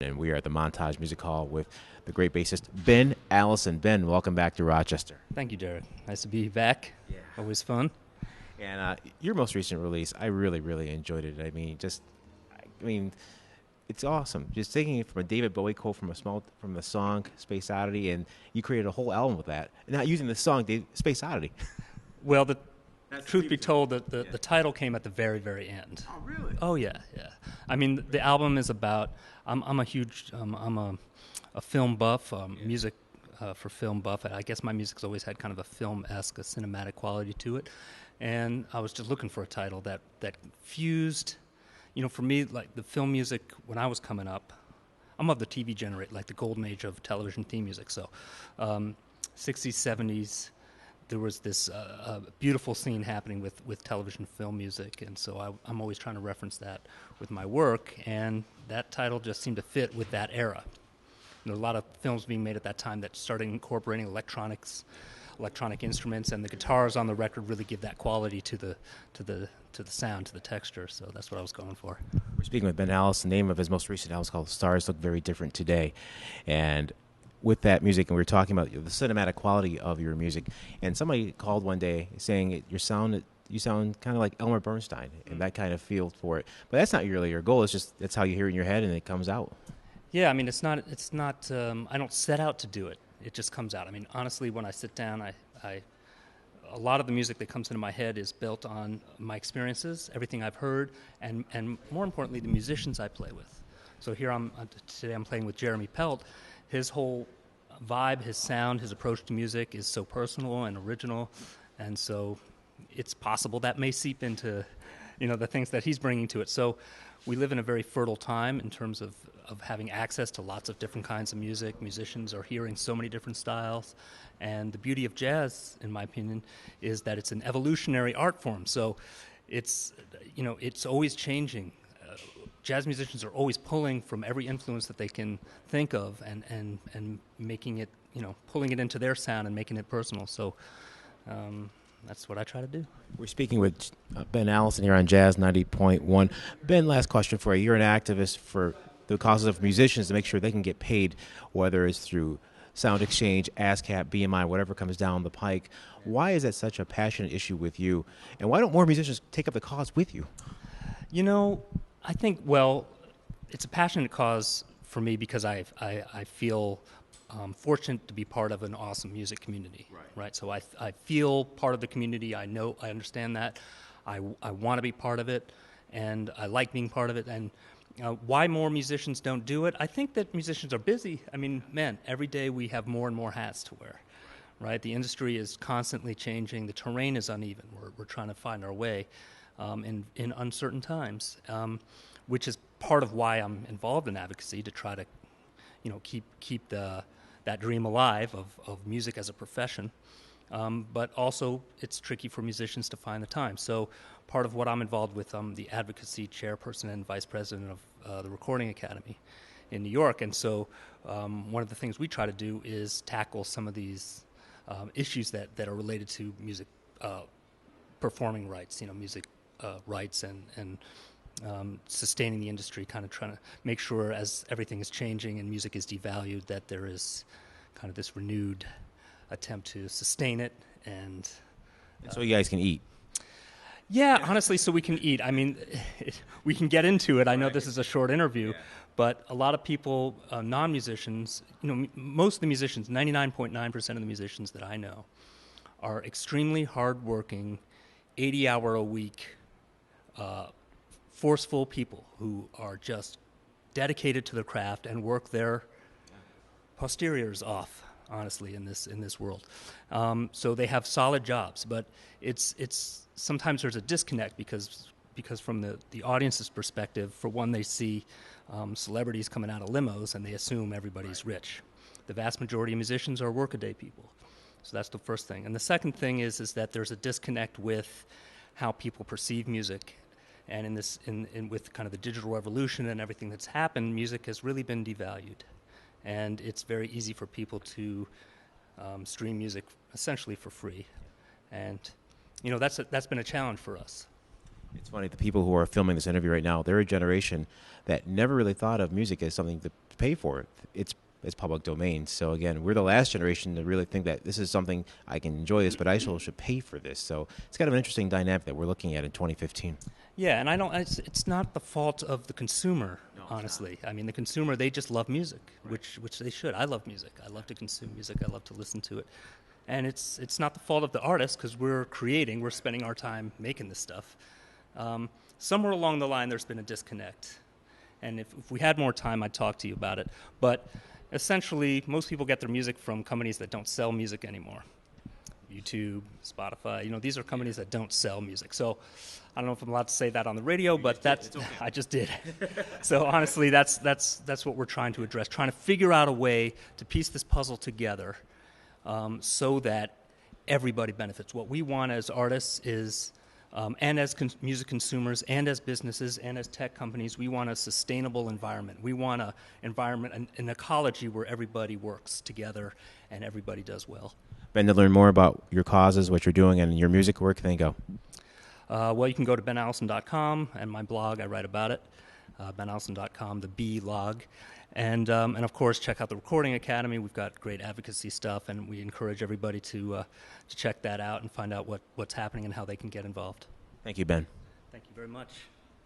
And we are at the Montage Music Hall with the great bassist Ben Allison. Ben, welcome back to Rochester. Thank you, Derrick. Nice to be back. Yeah. Always fun. And your most recent release, I really, really enjoyed it. It's awesome. Just taking it from a David Bowie quote from the song Space Oddity, and you created a whole album with that. And not using the song Space Oddity. Well, truth be told, the title came at the very, very end. Oh, really? Oh, yeah. I mean, the album is about. I'm a huge. I'm a film buff. Music for film buff. I guess my music's always had kind of a film-esque, a cinematic quality to it, and I was just looking for a title that fused. You know, for me, like the film music when I was coming up, I'm of the TV generation, like the golden age of television theme music. So, 60s, 70s. There was this beautiful scene happening with television film music, and so I'm always trying to reference that with my work, and that title just seemed to fit with that era. There were a lot of films being made at that time that started incorporating electronic instruments, and the guitars on the record really give that quality to the sound, to the texture, so that's what I was going for. We're speaking with Ben Allison. The name of his most recent album is called Stars Look Very Different Today, and with that music, and we were talking about the cinematic quality of your music, and somebody called one day saying you sound kind of like Elmer Bernstein, and that kind of feel for it. But that's not really your goal. It's just that's how you hear it in your head, and it comes out. Yeah, I mean, it's not. I don't set out to do it. It just comes out. I mean, honestly, when I sit down, a lot of the music that comes into my head is built on my experiences, everything I've heard, and more importantly, the musicians I play with. So here today I'm playing with Jeremy Pelt. His whole vibe, his sound, his approach to music is so personal and original, and so it's possible that may seep into, the things that he's bringing to it. So we live in a very fertile time in terms of having access to lots of different kinds of music. Musicians are hearing so many different styles, and the beauty of jazz, in my opinion, is that it's an evolutionary art form. So it's always changing. Jazz musicians are always pulling from every influence that they can think of and making it, pulling it into their sound and making it personal. So that's what I try to do. We're speaking with Ben Allison here on Jazz 90.1. Ben, last question for you. You're an activist for the causes of musicians to make sure they can get paid, whether it's through Sound Exchange, ASCAP, BMI, whatever comes down the pike. Why is that such a passionate issue with you? And why don't more musicians take up the cause with you? I think, it's a passionate cause for me because I feel fortunate to be part of an awesome music community, right? So I feel part of the community. I understand that. I want to be part of it, and I like being part of it. And why more musicians don't do it? I think that musicians are busy. I mean, man, every day we have more and more hats to wear, right? The industry is constantly changing. The terrain is uneven. We're trying to find our way. In uncertain times, which is part of why I'm involved in advocacy, to try to, keep that dream alive of music as a profession. But also, it's tricky for musicians to find the time. So part of what I'm involved with, I'm the advocacy chairperson and vice president of the Recording Academy in New York. And so one of the things we try to do is tackle some of these issues that are related to music performing rights, music rights and sustaining the industry, kind of trying to make sure as everything is changing and music is devalued that there is kind of this renewed attempt to sustain it and so you guys can eat. Yeah, honestly, so we can eat. I mean, we can get into it. I know this is a short interview, but a lot of people, non-musicians, most of the musicians, 99.9% of the musicians that I know are extremely hardworking, 80-hour-a-week forceful people who are just dedicated to their craft and work their posteriors off, honestly, in this world. So they have solid jobs, but it's sometimes there's a disconnect because from the audience's perspective, for one, they see celebrities coming out of limos and they assume everybody's rich. The vast majority of musicians are workaday people. So that's the first thing. And the second thing is that there's a disconnect with how people perceive music. And with kind of the digital revolution and everything that's happened, music has really been devalued. And it's very easy for people to stream music essentially for free. And, that's been a challenge for us. It's funny, the people who are filming this interview right now, they're a generation that never really thought of music as something to pay for it. It's public domain. So again, we're the last generation to really think that this is something I can enjoy this, but I also should pay for this. So it's kind of an interesting dynamic that we're looking at in 2015. Yeah, and it's not the fault of the consumer, honestly. I mean, the consumer, they just love music, right, which they should. I love music. I love to consume music. I love to listen to it. And it's not the fault of the artist, because we're spending our time making this stuff. Somewhere along the line, there's been a disconnect. And if we had more time, I'd talk to you about it. But essentially, most people get their music from companies that don't sell music anymore. YouTube, Spotify, these are companies that don't sell music. So I don't know if I'm allowed to say that on the radio, but that's okay. I just did. So honestly, that's what we're trying to address, trying to figure out a way to piece this puzzle together so that everybody benefits. What we want as artists is, and as music consumers, and as businesses, and as tech companies, we want a sustainable environment. We want an environment, an ecology where everybody works together and everybody does well. Ben, to learn more about your causes, what you're doing, and your music, where can they go? Well, you can go to benallison.com, and my blog, I write about it, benallison.com, the B log. And of course, check out the Recording Academy. We've got great advocacy stuff, and we encourage everybody to check that out and find out what's happening and how they can get involved. Thank you, Ben. Thank you very much.